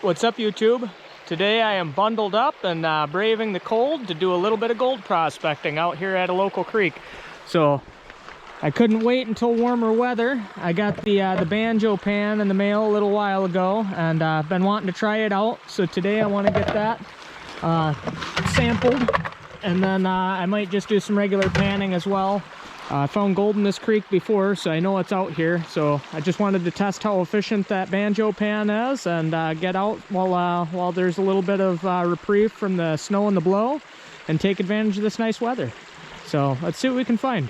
What's up, YouTube? Today I am bundled up and braving the cold to do a little bit of gold prospecting out here at a local creek. So I couldn't wait until warmer weather. I got the Banjo pan in the mail a little while ago, and I've been wanting to try it out. So today I want to get that sampled, and then I might just do some regular panning as well. I found gold in this creek before, so I know it's out here. So I just wanted to test how efficient that Banjo pan is, and get out while there's a little bit of reprieve from the snow and the blow, and take advantage of this nice weather. So let's see what we can find.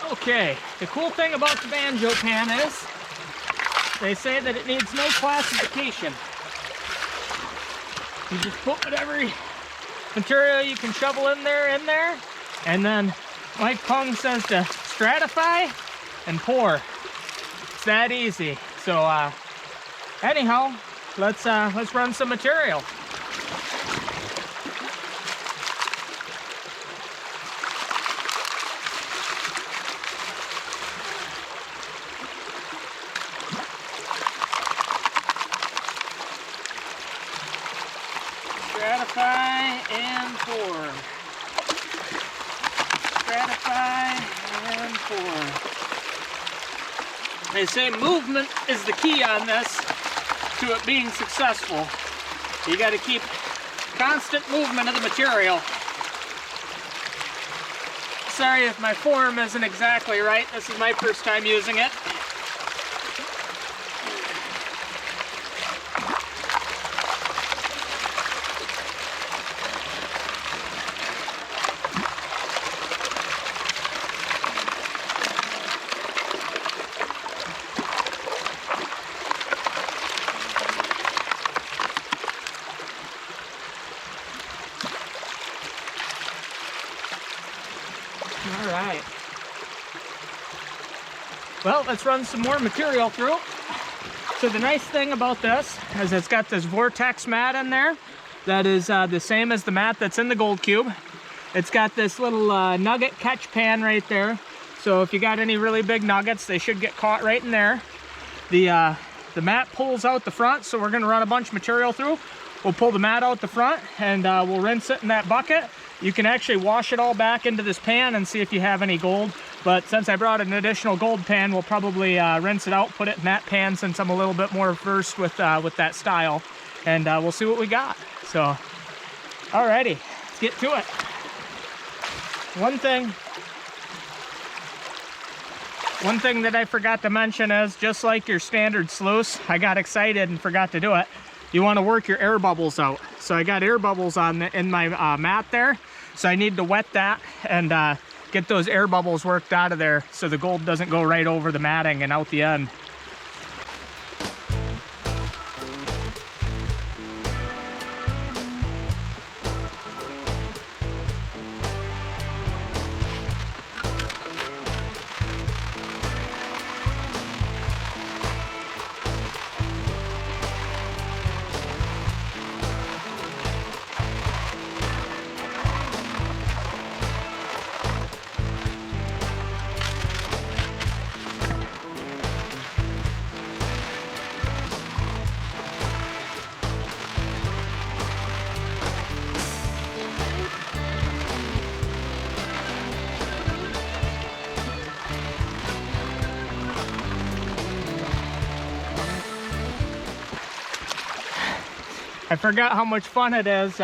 Okay, the cool thing about the Banjo pan is they say that it needs no classification. You just put whatever material you can shovel in there, and then Mike Pung says to stratify and pour. It's that easy. So anyhow, let's run some material. Stratify and pour. Stratify and pour. They say movement is the key on this to it being successful. You got to keep constant movement of the material. Sorry if my form isn't exactly right. This is my first time using it. All right. Well, let's run some more material through. So the nice thing about this is it's got this vortex mat in there that is the same as the mat that's in the gold cube. It's got this little nugget catch pan right there. So if you got any really big nuggets, they should get caught right in there. The mat pulls out the front, so we're gonna run a bunch of material through. We'll pull the mat out the front, and we'll rinse it in that bucket. You can actually wash it all back into this pan and see if you have any gold. But since I brought an additional gold pan, we'll probably rinse it out, put it in that pan since I'm a little bit more versed with that style. And we'll see what we got. So, alrighty, let's get to it. One thing that I forgot to mention is, just like your standard sluice, I got excited and forgot to do it. You want to work your air bubbles out. So I got air bubbles in my mat there. So I need to wet that and get those air bubbles worked out of there so the gold doesn't go right over the matting and out the end. I forgot how much fun it is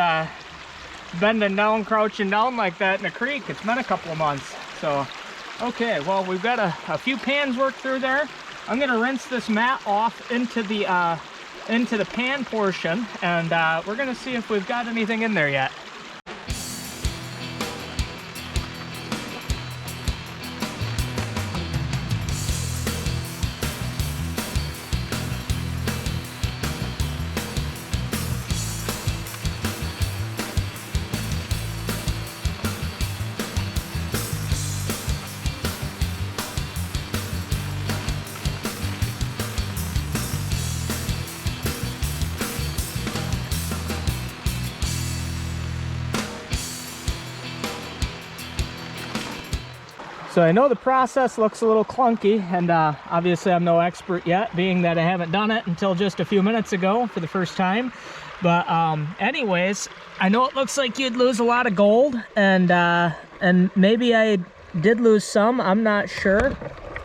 bending down, crouching down like that in a creek. It's been a couple of months. So, okay, well, we've got a few pans worked through there. I'm gonna rinse this mat off into the pan portion, and we're gonna see if we've got anything in there yet. So I know the process looks a little clunky, and obviously I'm no expert yet, being that I haven't done it until just a few minutes ago for the first time. But anyways, I know it looks like you'd lose a lot of gold, and maybe I did lose some, I'm not sure.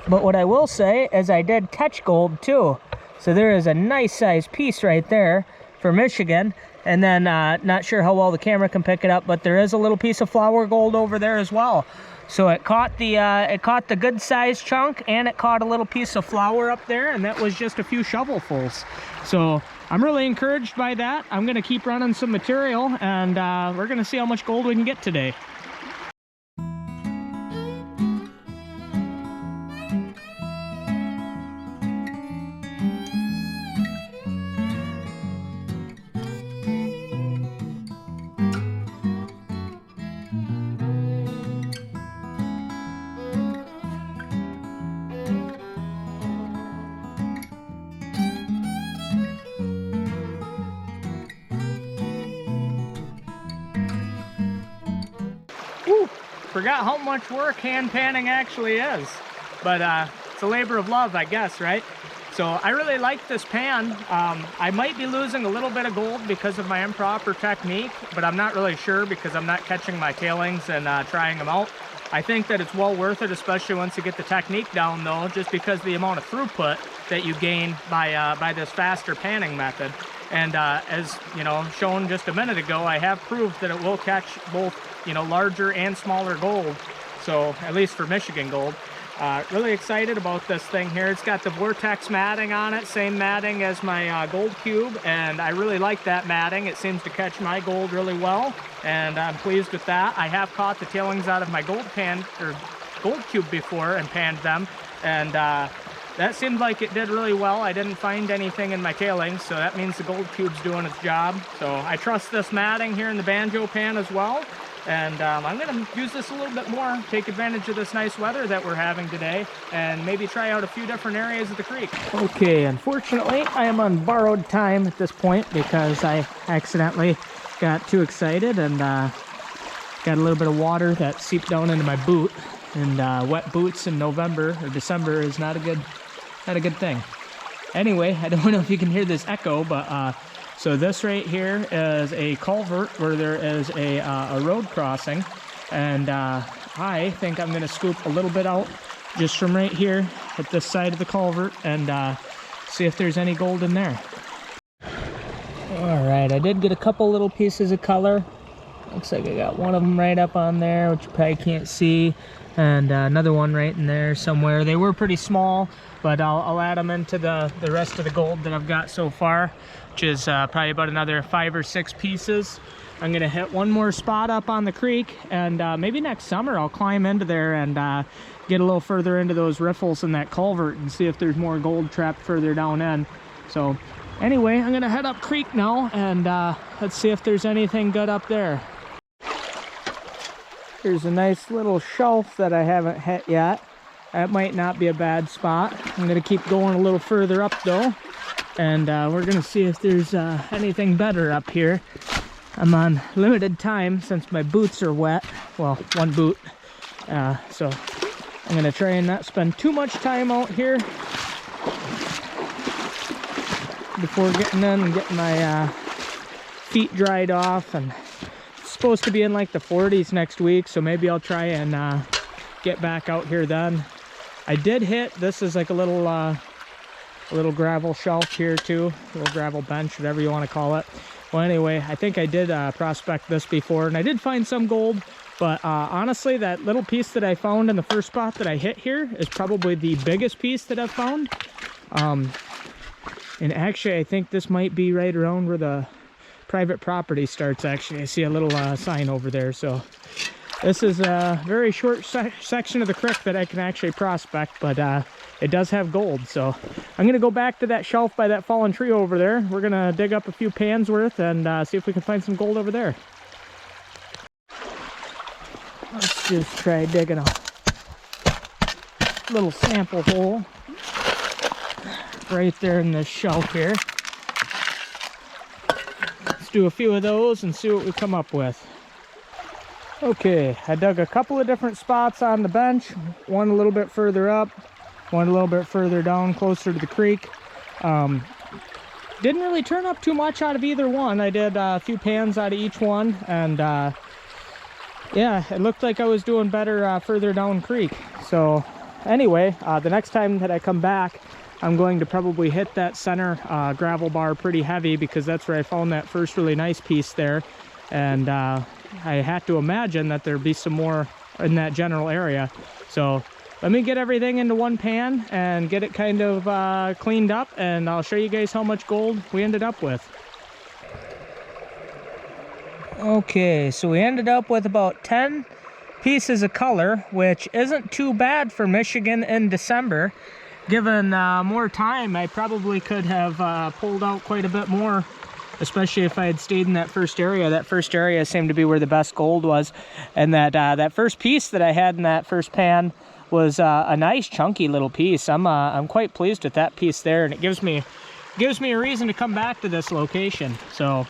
But what I will say is I did catch gold too. So there is a nice sized piece right there for Michigan. And then not sure how well the camera can pick it up, but there is a little piece of flour gold over there as well. So it caught the good sized chunk, and it caught a little piece of flour up there, and that was just a few shovelfuls. So I'm really encouraged by that. I'm gonna keep running some material, and we're gonna see how much gold we can get today. Whew, forgot how much work hand panning actually is, but it's a labor of love, I guess, right? So I really like this pan. I might be losing a little bit of gold because of my improper technique, but I'm not really sure because I'm not catching my tailings and trying them out. I think that it's well worth it, especially once you get the technique down though, just because the amount of throughput that you gain by this faster panning method. And as you know, shown just a minute ago, I have proved that it will catch both, you know, larger and smaller gold. So at least for Michigan gold. Really excited about this thing here. It's got the vortex matting on it, same matting as my gold cube, and I really like that matting. It seems to catch my gold really well, and I'm pleased with that. I have caught the tailings out of my gold pan or gold cube before and panned them, and that seemed like it did really well. I didn't find anything in my tailings, so that means the gold cube's doing its job. So I trust this matting here in the Banjo pan as well. And I'm going to use this a little bit more, take advantage of this nice weather that we're having today, and maybe try out a few different areas of the creek. Okay, unfortunately, I am on borrowed time at this point because I accidentally got too excited and got a little bit of water that seeped down into my boot. And wet boots in November or December is not a good thing. Anyway, I don't know if you can hear this echo, but so this right here is a culvert where there is a road crossing, and I think I'm going to scoop a little bit out just from right here at this side of the culvert and see if there's any gold in there. All right, I did get a couple little pieces of color. Looks like I got one of them right up on there, which you probably can't see, and another one right in there somewhere. They were pretty small, but I'll add them into the rest of the gold that I've got so far, which is probably about another 5 or 6 pieces. I'm gonna hit one more spot up on the creek, and maybe next summer I'll climb into there and get a little further into those riffles in that culvert and see if there's more gold trapped further down in. So anyway, I'm gonna head up creek now, and let's see if there's anything good up there. Here's a nice little shelf that I haven't hit yet. That might not be a bad spot. I'm gonna keep going a little further up though, and we're gonna see if there's anything better up here. I'm on limited time since my boots are wet. Well, one boot. So I'm gonna try and not spend too much time out here before getting in and getting my feet dried off. And it's supposed to be in like the 40s next week, so maybe I'll try and get back out here then. I did hit, this is like a little gravel shelf here too, a little gravel bench, whatever you want to call it. Well, anyway, I think I did prospect this before, and I did find some gold, but honestly, that little piece that I found in the first spot that I hit here is probably the biggest piece that I've found. And actually, I think this might be right around where the private property starts. Actually, I see a little sign over there, so this is a very short section of the creek that I can actually prospect, but it does have gold. So I'm gonna go back to that shelf by that fallen tree over there. We're gonna dig up a few pans worth and see if we can find some gold over there. Let's just try digging a little sample hole right there in this shelf here. Let's do a few of those and see what we come up with. Okay, I dug a couple of different spots on the bench, one a little bit further up, one a little bit further down, closer to the creek. Didn't really turn up too much out of either one. I did a few pans out of each one, and yeah, it looked like I was doing better further down creek. So anyway, the next time that I come back, I'm going to probably hit that center gravel bar pretty heavy, because that's where I found that first really nice piece there. And I had to imagine that there'd be some more in that general area. So let me get everything into one pan and get it kind of cleaned up, and I'll show you guys how much gold we ended up with. Okay, so we ended up with about 10 pieces of color, which isn't too bad for Michigan in December. Given more time, I probably could have pulled out quite a bit more, especially if I had stayed in that first area. That first area seemed to be where the best gold was, and that first piece that I had in that first pan was a nice chunky little piece. I'm quite pleased with that piece there, and it gives me a reason to come back to this location. So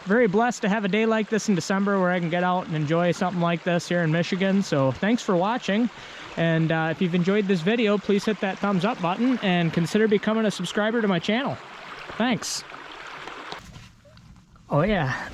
very blessed to have a day like this in December where I can get out and enjoy something like this here in Michigan. So thanks for watching, and if you've enjoyed this video, please hit that thumbs up button and consider becoming a subscriber to my channel. Thanks. Oh yeah,